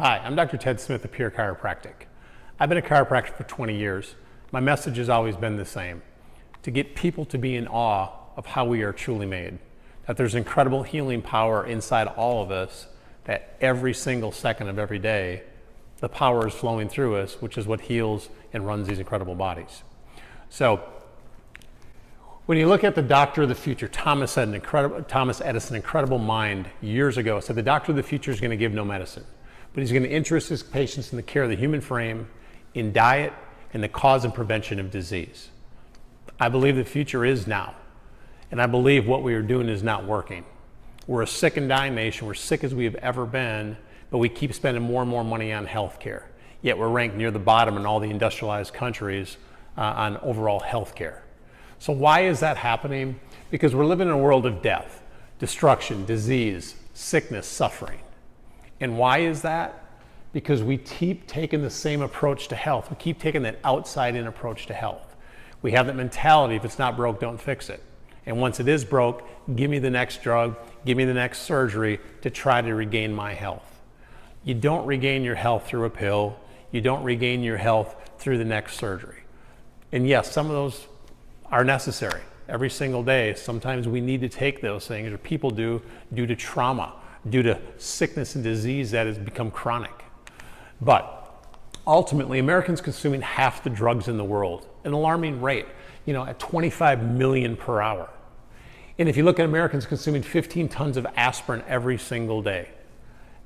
Hi, I'm Dr. Ted Smith of Pure Chiropractic. I've been a chiropractor for 20 years. My message has always been the same: to get people to be in awe of how we are truly made, that there's incredible healing power inside all of us, that every single second of every day, the power is flowing through us, which is what heals and runs these incredible bodies. So, when you look at the doctor of the future, Thomas Edison, incredible mind years ago, said the doctor of the future is going to give no medicine, but he's going to interest his patients in the care of the human frame, in diet, and the cause and prevention of disease. I believe the future is now, and I believe what we are doing is not working. We're a sick and dying nation. We're sick as we have ever been, but we keep spending more and more money on health care. Yet we're ranked near the bottom in all the industrialized countries on overall health care. So why is that happening? Because we're living in a world of death, destruction, disease, sickness, suffering. And why is that? Because we keep taking the same approach to health. We keep taking that outside-in approach to health. We have that mentality: if it's not broke, don't fix it. And once it is broke, give me the next drug, give me the next surgery to try to regain my health. You don't regain your health through a pill. You don't regain your health through the next surgery. And yes, some of those are necessary every single day. Sometimes we need to take those things, or people do, due to trauma, due to sickness and disease that has become chronic. But ultimately, Americans consuming half the drugs in the world, an alarming rate, at 25 million per hour. And if you look at Americans consuming 15 tons of aspirin every single day,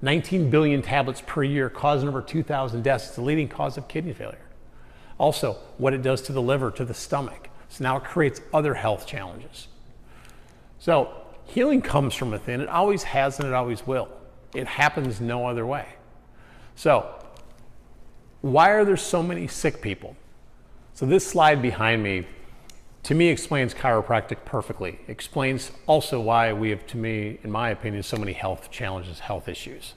19 billion tablets per year, causing over 2,000 deaths. It's the leading cause of kidney failure. Also, what it does to the liver, to the stomach. So now it creates other health challenges. So healing comes from within. It always has and it always will. It happens no other way. So why are there so many sick people? So this slide behind me, to me, explains chiropractic perfectly. Explains also why we have, to me, in my opinion, so many health challenges, health issues.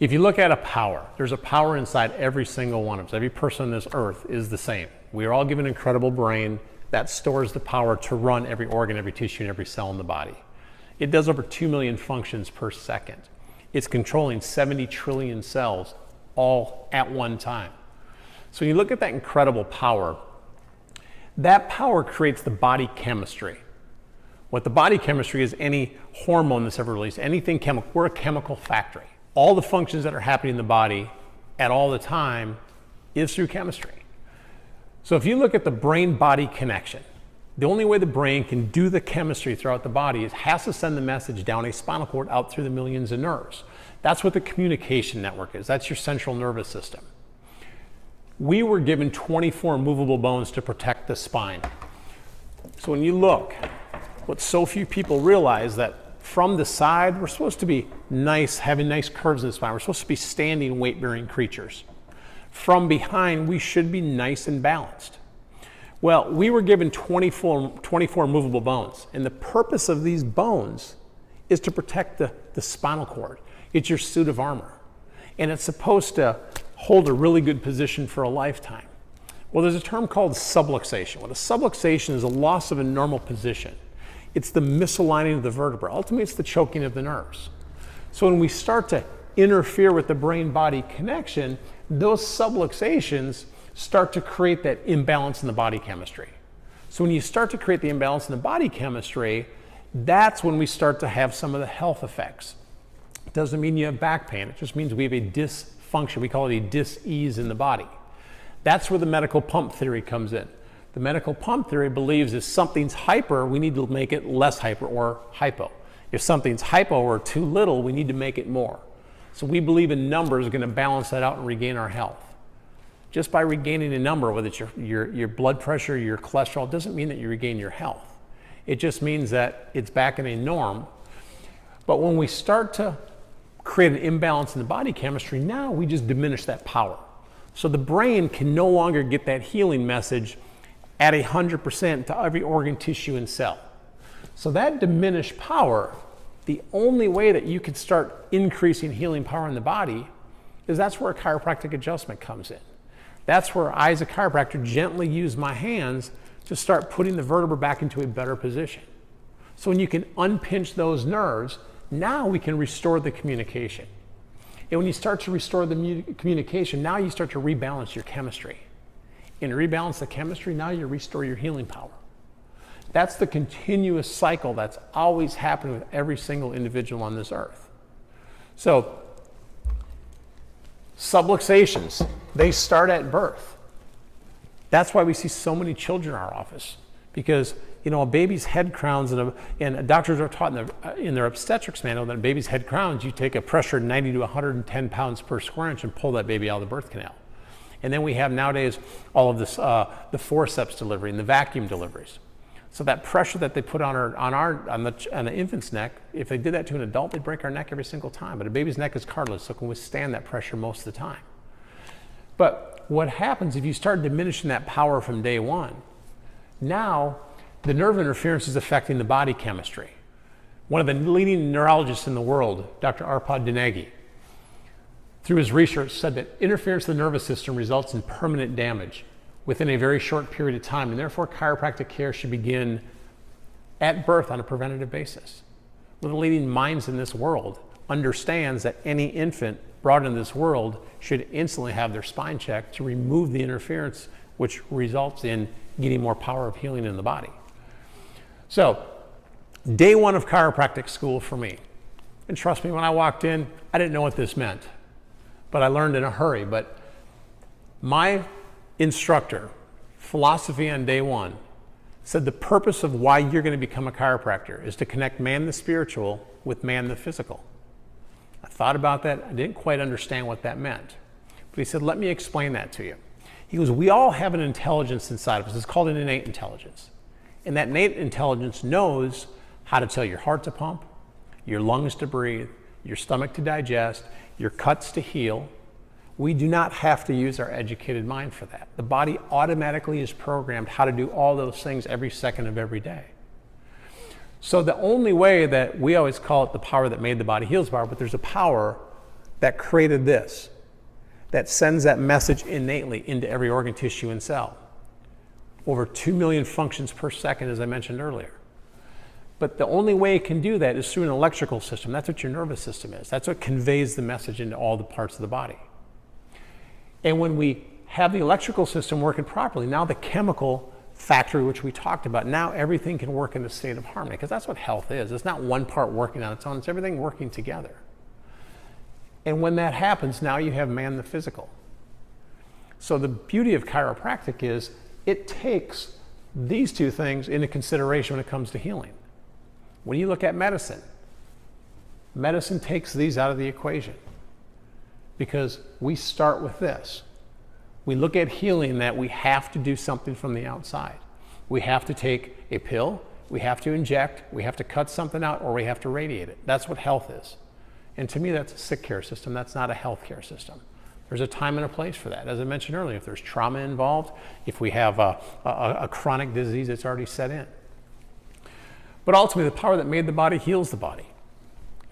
If you look at a power, there's a power inside every single one of us. Every person on this earth is the same. We are all given an incredible brain that stores the power to run every organ, every tissue, and every cell in the body. It does over 2 million functions per second. It's controlling 70 trillion cells all at one time. So when you look at that incredible power, that power creates the body chemistry. What the body chemistry is, any hormone that's ever released, anything chemical. We're a chemical factory. All the functions that are happening in the body at all the time is through chemistry. So if you look at the brain-body connection, the only way the brain can do the chemistry throughout the body is it has to send the message down a spinal cord out through the millions of nerves. That's what the communication network is. That's your central nervous system. We were given 24 movable bones to protect the spine. So when you look, what so few people realize, that from the side, we're supposed to be nice, having nice curves in the spine. We're supposed to be standing, weight-bearing creatures. From behind, we should be nice and balanced. Well, we were given 24 movable bones, and the purpose of these bones is to protect the spinal cord. It's your suit of armor, and it's supposed to hold a really good position for a lifetime. Well, there's a term called subluxation. What a subluxation is, a loss of a normal position. It's the misaligning of the vertebra. Ultimately, it's the choking of the nerves. So when we start to interfere with the brain-body connection, those subluxations start to create that imbalance in the body chemistry. So when you start to create the imbalance in the body chemistry, that's when we start to have some of the health effects. It doesn't mean you have back pain. It just means we have a dysfunction. We call it a dis-ease in the body. That's where the medical pump theory comes in. The medical pump theory believes if something's hyper, we need to make it less hyper or hypo. If something's hypo or too little, we need to make it more. So we believe a number is going to balance that out and regain our health. Just by regaining a number, whether it's your blood pressure, your cholesterol, doesn't mean that you regain your health. It just means that it's back in a norm. But when we start to create an imbalance in the body chemistry, now we just diminish that power. So the brain can no longer get that healing message at 100% to every organ, tissue, and cell. So that diminished power, the only way that you can start increasing healing power in the body is that's where a chiropractic adjustment comes in. That's where I, as a chiropractor, gently use my hands to start putting the vertebra back into a better position. So when you can unpinch those nerves, now we can restore the communication. And when you start to restore the communication, now you start to rebalance your chemistry. And to rebalance the chemistry, now you restore your healing power. That's the continuous cycle that's always happening with every single individual on this earth. So, subluxations, they start at birth. That's why we see so many children in our office, because a baby's head crowns, and doctors are taught in their obstetrics manual that a baby's head crowns, you take a pressure 90 to 110 pounds per square inch and pull that baby out of the birth canal. And then we have nowadays all of this, the forceps delivery and the vacuum deliveries. So that pressure that they put on the infant's neck, if they did that to an adult, they'd break our neck every single time. But a baby's neck is cartilage, so it can withstand that pressure most of the time. But what happens if you start diminishing that power from day one? Now, the nerve interference is affecting the body chemistry. One of the leading neurologists in the world, Dr. Arpad Dinegi, through his research said that interference in the nervous system results in permanent damage within a very short period of time, and therefore chiropractic care should begin at birth on a preventative basis. One of the leading minds in this world understands that any infant brought into this world should instantly have their spine checked to remove the interference, which results in getting more power of healing in the body. So, day one of chiropractic school for me. And trust me, when I walked in, I didn't know what this meant, but I learned in a hurry. But my instructor, philosophy on day one, said the purpose of why you're going to become a chiropractor is to connect man the spiritual with man the physical. I thought about that. I didn't quite understand what that meant. But he said, let me explain that to you. He goes, we all have an intelligence inside of us. It's called an innate intelligence. And that innate intelligence knows how to tell your heart to pump, your lungs to breathe, your stomach to digest, your cuts to heal. We do not have to use our educated mind for that. The body automatically is programmed how to do all those things every second of every day. So the only way that we always call it the power that made the body heals power, but there's a power that created this, that sends that message innately into every organ, tissue, and cell. Over 2 million functions per second, as I mentioned earlier. But the only way it can do that is through an electrical system. That's what your nervous system is. That's what conveys the message into all the parts of the body. And when we have the electrical system working properly, now the chemical factory, which we talked about, now everything can work in a state of harmony, because that's what health is. It's not one part working on its own, it's everything working together. And when that happens, now you have man the physical. So the beauty of chiropractic is it takes these two things into consideration when it comes to healing. When you look at medicine, medicine takes these out of the equation, because we start with this. We look at healing that we have to do something from the outside. We have to take a pill, we have to inject, we have to cut something out, or we have to radiate it. That's what health is. And to me, that's a sick care system. That's not a health care system. There's a time and a place for that. As I mentioned earlier, if there's trauma involved, if we have a chronic disease that's already set in. But ultimately, the power that made the body heals the body.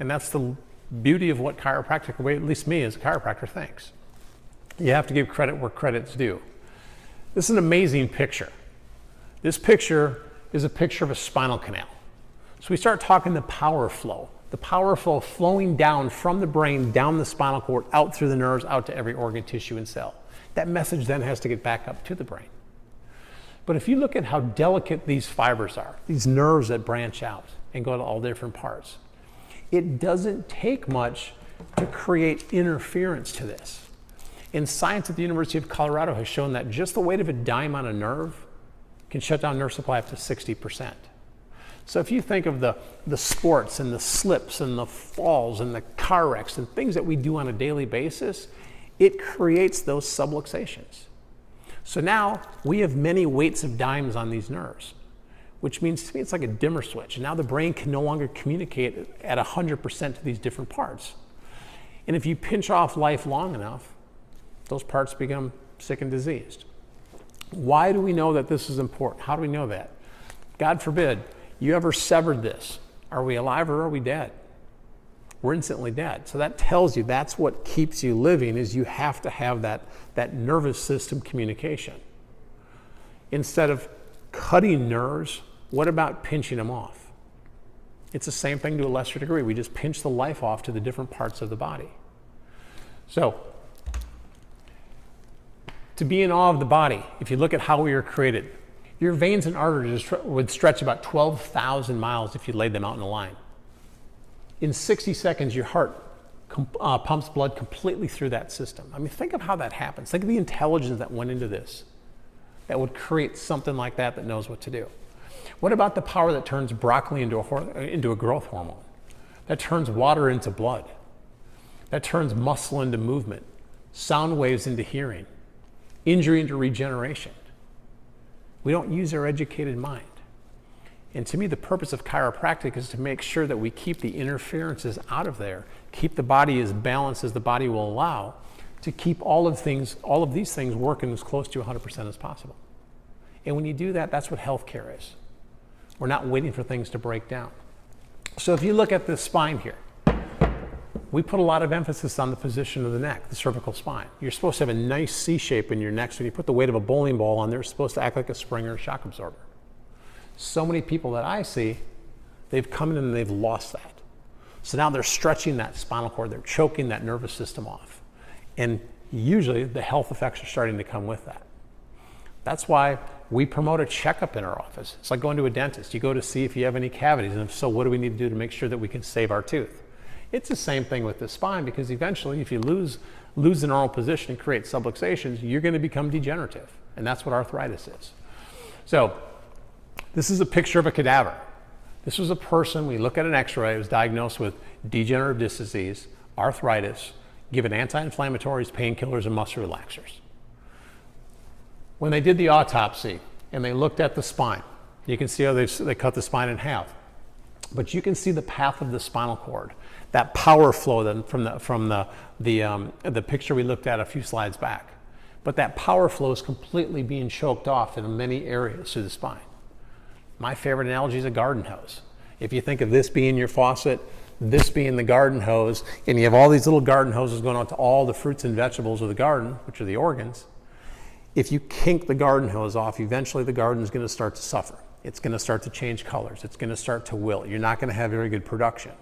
And that's the beauty of what chiropractic, the way at least me as a chiropractor, thinks. You have to give credit where credit's due. This is an amazing picture. This picture is a picture of a spinal canal. So we start talking the power flow flowing down from the brain, down the spinal cord, out through the nerves, out to every organ, tissue, and cell. That message then has to get back up to the brain. But if you look at how delicate these fibers are, these nerves that branch out and go to all different parts, it doesn't take much to create interference to this. And science at the University of Colorado has shown that just the weight of a dime on a nerve can shut down nerve supply up to 60%. So if you think of the sports and the slips and the falls and the car wrecks and things that we do on a daily basis, it creates those subluxations. So now we have many weights of dimes on these nerves, which means to me it's like a dimmer switch. And now the brain can no longer communicate at 100% to these different parts. And if you pinch off life long enough, those parts become sick and diseased. Why do we know that this is important? How do we know that? God forbid you ever severed this. Are we alive or are we dead? We're instantly dead. So that tells you that's what keeps you living, is you have to have that nervous system communication. Instead of cutting nerves, what about pinching them off? It's the same thing to a lesser degree. We just pinch the life off to the different parts of the body. So, to be in awe of the body, if you look at how we were created, your veins and arteries would stretch about 12,000 miles if you laid them out in a line. In 60 seconds, your heart pumps blood completely through that system. I mean, think of how that happens. Think of the intelligence that went into this, that would create something like that that knows what to do. What about the power that turns broccoli into a growth hormone? That turns water into blood. That turns muscle into movement, sound waves into hearing, injury into regeneration. We don't use our educated mind. And to me, the purpose of chiropractic is to make sure that we keep the interferences out of there, keep the body as balanced as the body will allow, to keep all of these things working as close to 100% as possible. And when you do that, that's what healthcare is. We're not waiting for things to break down. So if you look at the spine here, we put a lot of emphasis on the position of the neck, the cervical spine. You're supposed to have a nice C shape in your neck, so when you put the weight of a bowling ball on there, it's supposed to act like a spring or a shock absorber. So many people that I see, they've come in and they've lost that. So now they're stretching that spinal cord, they're choking that nervous system off. And usually the health effects are starting to come with that. That's why we promote a checkup in our office. It's like going to a dentist. You go to see if you have any cavities, and if so, what do we need to do to make sure that we can save our tooth? It's the same thing with the spine, because eventually if you lose the normal position and create subluxations, you're going to become degenerative. And that's what arthritis is. So this is a picture of a cadaver. This was a person, we look at an x-ray, was diagnosed with degenerative disc disease, arthritis, given anti-inflammatories, painkillers, and muscle relaxers. When they did the autopsy and they looked at the spine, you can see how they cut the spine in half. But you can see the path of the spinal cord, that power flow then from the picture we looked at a few slides back. But that power flow is completely being choked off in many areas through the spine. My favorite analogy is a garden hose. If you think of this being your faucet, this being the garden hose, and you have all these little garden hoses going out to all the fruits and vegetables of the garden, which are the organs, if you kink the garden hose off, eventually the garden is going to start to suffer. It's going to start to change colors. It's going to start to wilt. You're not going to have very good production.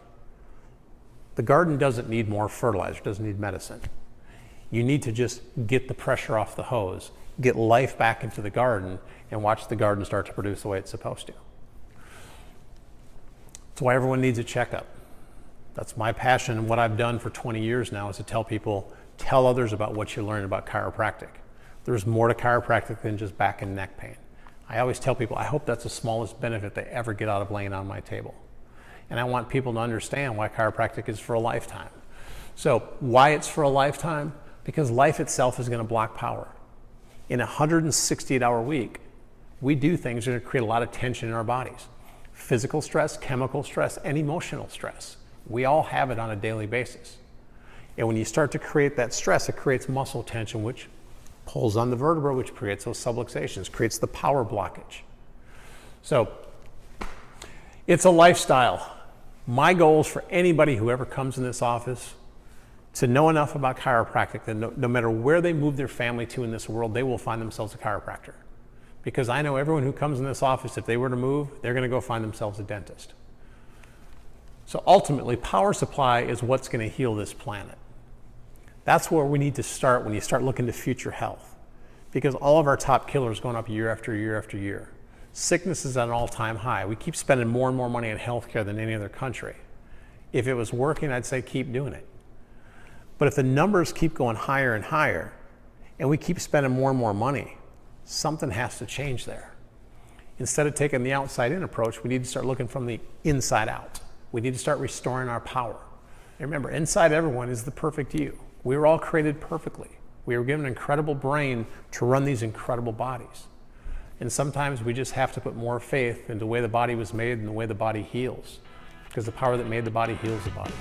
The garden doesn't need more fertilizer, doesn't need medicine. You need to just get the pressure off the hose, get life back into the garden, and watch the garden start to produce the way it's supposed to. That's why everyone needs a checkup. That's my passion, and what I've done for 20 years now is to tell people, tell others about what you learned about chiropractic. There's more to chiropractic than just back and neck pain. I always tell people, I hope that's the smallest benefit they ever get out of laying on my table. And I want people to understand why chiropractic is for a lifetime. So why it's for a lifetime? Because life itself is going to block power. In a 168-hour week, we do things that are going to create a lot of tension in our bodies. Physical stress, chemical stress, and emotional stress. We all have it on a daily basis. And when you start to create that stress, it creates muscle tension, which pulls on the vertebra, which creates those subluxations, creates the power blockage. So it's a lifestyle. My goal is for anybody who ever comes in this office to know enough about chiropractic that no matter where they move their family to in this world, they will find themselves a chiropractor. Because I know everyone who comes in this office, if they were to move, they're going to go find themselves a dentist. So ultimately, power supply is what's going to heal this planet. That's where we need to start when you start looking to future health. Because all of our top killers are going up year after year after year. Sickness is at an all-time high. We keep spending more and more money on healthcare than any other country. If it was working, I'd say keep doing it. But if the numbers keep going higher and higher, and we keep spending more and more money, something has to change there. Instead of taking the outside-in approach, we need to start looking from the inside out. We need to start restoring our power. And remember, inside everyone is the perfect you. We were all created perfectly. We were given an incredible brain to run these incredible bodies. And sometimes we just have to put more faith into the way the body was made and the way the body heals. Because the power that made the body heals the body.